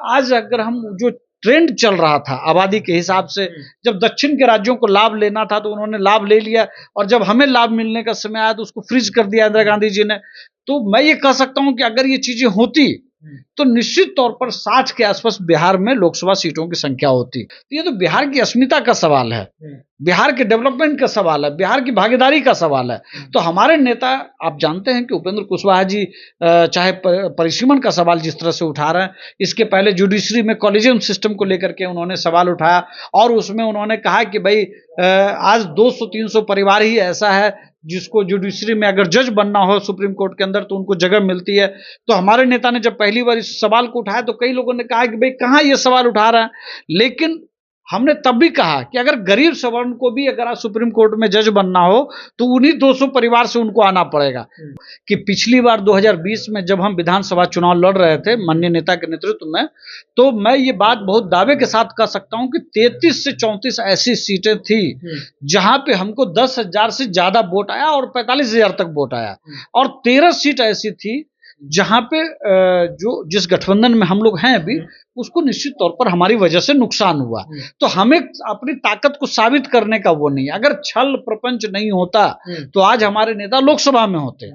आज अगर हम जो ट्रेंड चल रहा था आबादी के हिसाब से, जब दक्षिण के राज्यों को लाभ लेना था तो उन्होंने लाभ ले लिया, और जब हमें लाभ मिलने का समय आया तो उसको फ्रीज कर दिया इंदिरा गांधी जी ने। तो मैं ये कह सकता हूं कि अगर ये चीजें होती तो निश्चित तौर पर 60 के आसपास बिहार में लोकसभा सीटों की संख्या होती। तो ये तो बिहार की अस्मिता का सवाल है, बिहार के डेवलपमेंट का सवाल है, बिहार की भागीदारी का सवाल है। तो हमारे नेता, आप जानते हैं कि उपेंद्र कुशवाहा जी चाहे परिसीमन का सवाल जिस तरह से उठा रहे हैं, इसके पहले जुडिशरी में कॉलेजियम सिस्टम को लेकर के उन्होंने सवाल उठाया, और उसमें उन्होंने कहा कि भाई आज 200-300 परिवार ही ऐसा है जिसको जुडिशरी में अगर जज बनना हो सुप्रीम कोर्ट के अंदर तो उनको जगह मिलती है। तो हमारे नेता ने जब पहली बार इस सवाल को उठाया तो कई लोगों ने कहा कि भाई कहाँ ये सवाल उठा रहा है, लेकिन हमने तब भी कहा कि अगर गरीब सवर्ण को भी अगर आज सुप्रीम कोर्ट में जज बनना हो तो उन्हीं 200 परिवार से उनको आना पड़ेगा। कि पिछली बार 2020 में जब हम विधानसभा चुनाव लड़ रहे थे माननीय नेता के नेतृत्व में, तो मैं ये बात बहुत दावे के साथ कह सकता हूं कि 33 से 34 ऐसी सीटें थी जहां पे हमको 10,000 से ज्यादा वोट आया और 45,000 तक वोट आया, और 13 सीट ऐसी थी जहां पे जो जिस गठबंधन में हम लोग हैं अभी उसको निश्चित तौर पर हमारी वजह से नुकसान हुआ। तो हमें अपनी ताकत को साबित करने का वो नहीं, अगर छल प्रपंच नहीं होता तो आज हमारे नेता लोकसभा में होते।